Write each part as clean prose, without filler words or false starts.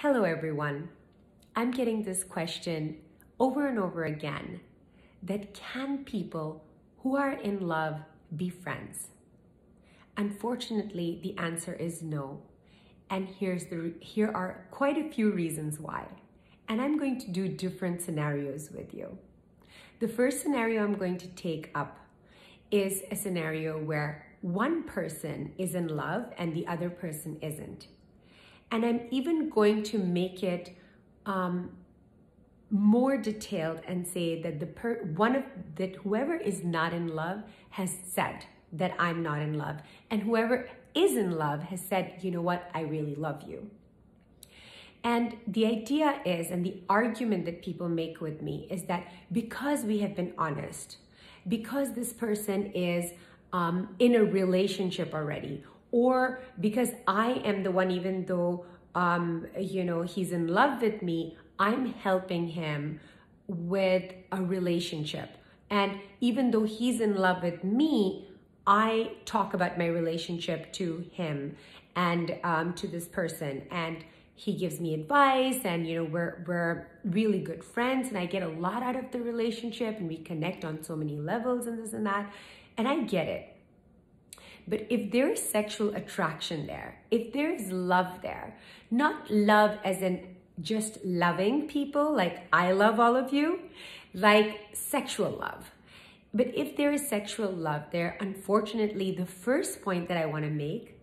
Hello everyone. I'm getting this question over and over again, that can people who are in love be friends? Unfortunately, the answer is no. And here are quite a few reasons why. And I'm going to do different scenarios with you. The first scenario I'm going to take up is a scenario where one person is in love and the other person isn't. And I'm even going to make it more detailed and say that whoever is not in love has said that I'm not in love, and whoever is in love has said, you know what, I really love you. And the idea is, and the argument that people make with me is that because we have been honest, because this person is in a relationship already, or because I am the one, even though, he's in love with me, I'm helping him with a relationship. And even though he's in love with me, I talk about my relationship to him and to this person. And he gives me advice, and we're really good friends, and I get a lot out of the relationship, and we connect on so many levels and this and that. And I get it. But if there is sexual attraction there, if there is love there, not love as in just loving people, like I love all of you, like sexual love. But if there is sexual love there, unfortunately, the first point that I want to make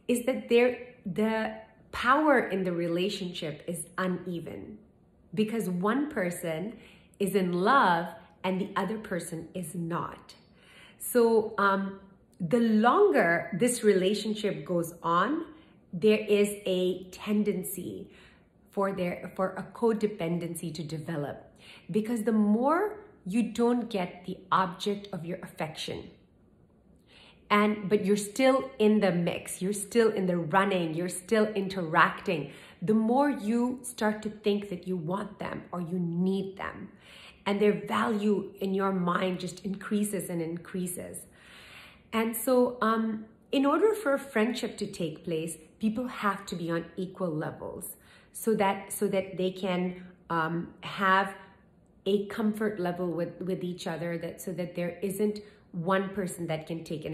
is that the power in the relationship is uneven, because one person is in love and the other person is not. So, the longer this relationship goes on, there is a tendency for a codependency to develop, because the more you don't get the object of your affection, but you're still in the mix, you're still in the running, you're still interacting, the more you start to think that you want them or you need them, and their value in your mind just increases and increases. And so in order for a friendship to take place, people have to be on equal levels so that they can have a comfort level with each other, so that there isn't one person that can take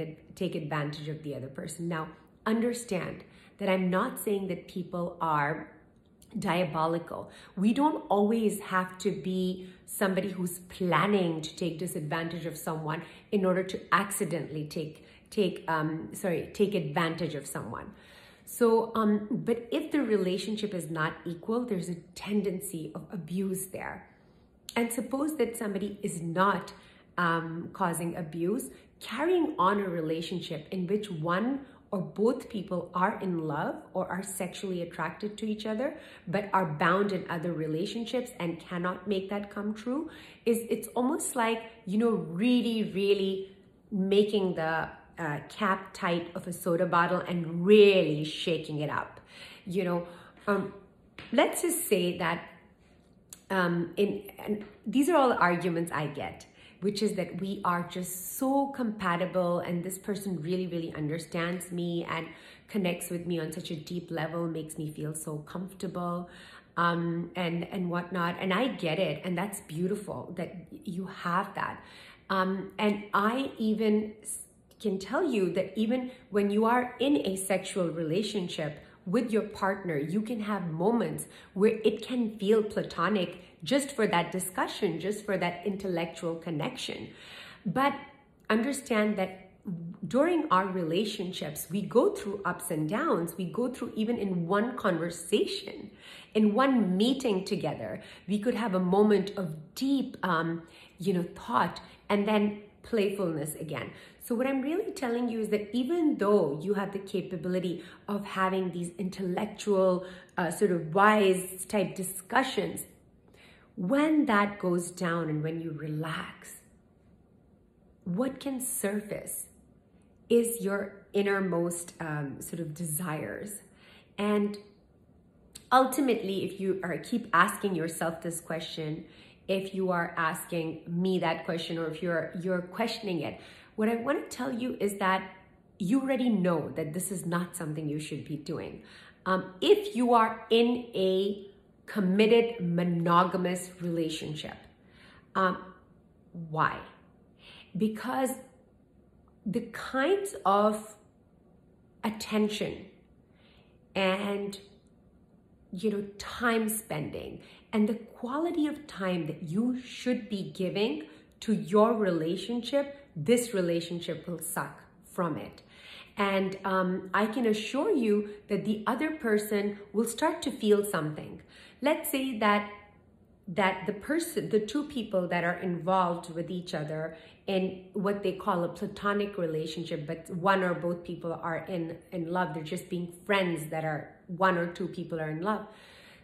advantage of the other person. Now, understand that I'm not saying that people are diabolical. We don't always have to be somebody who's planning to take disadvantage of someone in order to accidentally take advantage of someone. So, but if the relationship is not equal, there's a tendency of abuse there. And suppose that somebody is not causing abuse, carrying on a relationship in which one or both people are in love or are sexually attracted to each other, but are bound in other relationships and cannot make that come true, it's almost like, really, really making the cap tight of a soda bottle and really shaking it up. Let's just say that, and these are all arguments I get, which is that we are just so compatible, and this person really, really understands me and connects with me on such a deep level, makes me feel so comfortable, and whatnot. And I get it, and that's beautiful that you have that. And I even can tell you that even when you are in a sexual relationship with your partner, you can have moments where it can feel platonic just for that discussion, just for that intellectual connection. But understand that during our relationships, we go through ups and downs. We go through, even in one conversation, in one meeting together, we could have a moment of deep, thought, and then playfulness again. So what I'm really telling you is that even though you have the capability of having these intellectual, sort of wise type discussions, when that goes down and when you relax, what can surface is your innermost sort of desires. And ultimately, if you keep asking yourself this question, if you are asking me that question, or if you're questioning it, what I want to tell you is that you already know that this is not something you should be doing. if you are in a committed monogamous relationship. Why? Because the kinds of attention and time spending and the quality of time that you should be giving to your relationship, this relationship will suck from it. And I can assure you that the other person will start to feel something. Let's say that the two people that are involved with each other in what they call a platonic relationship, but one or both people are in love, they're just being friends that are one or two people are in love.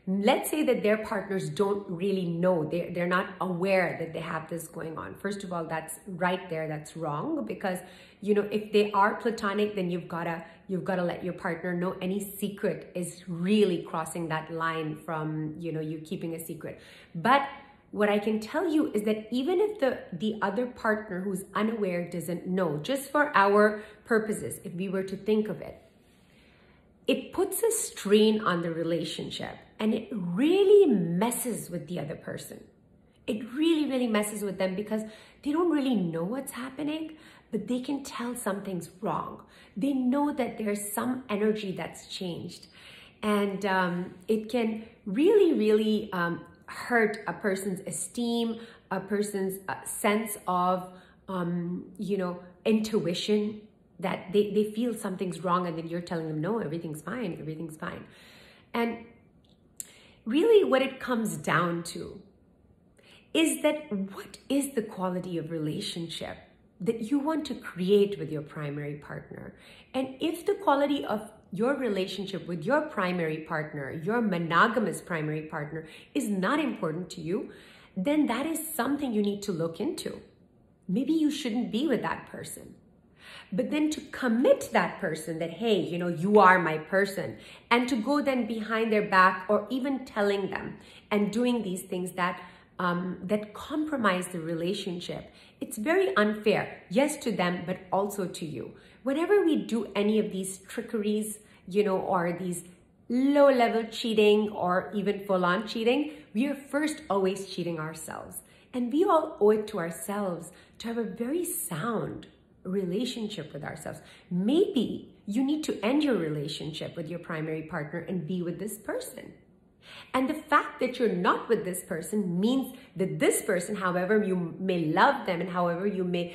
Let's say that their partners don't really know, they're not aware that they have this going on. First of all, that's right there, that's wrong, because if they are platonic, then you've got to let your partner know. Any secret is really crossing that line from you keeping a secret. But what I can tell you is that even if the other partner who's unaware doesn't know, just for our purposes, if we were to think of it, it puts a strain on the relationship, and it really messes with the other person. It really, really messes with them because they don't really know what's happening, but they can tell something's wrong. They know that there's some energy that's changed, and it can really, really hurt a person's esteem, a person's sense of, intuition, that they feel something's wrong, and then you're telling them, no, everything's fine, everything's fine. And really what it comes down to is that what is the quality of relationship that you want to create with your primary partner? And if the quality of your relationship with your primary partner, your monogamous primary partner, is not important to you, then that is something you need to look into. Maybe you shouldn't be with that person. But then to commit to that person that, hey, you are my person, and to go then behind their back or even telling them and doing these things that compromise the relationship, it's very unfair, yes, to them, but also to you. Whenever we do any of these trickeries, or these low-level cheating or even full-on cheating, we are first always cheating ourselves. And we all owe it to ourselves to have a very sound relationship with ourselves. Maybe you need to end your relationship with your primary partner and be with this person. And the fact that you're not with this person means that this person, however you may love them and however you may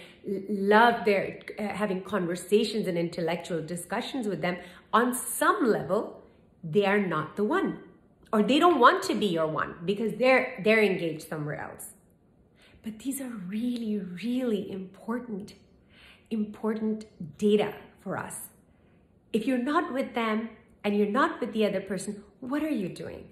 love their having conversations and intellectual discussions with them, on some level, they are not the one, or they don't want to be your one because they're engaged somewhere else. But these are really, really important data for us. If you're not with them and you're not with the other person, what are you doing?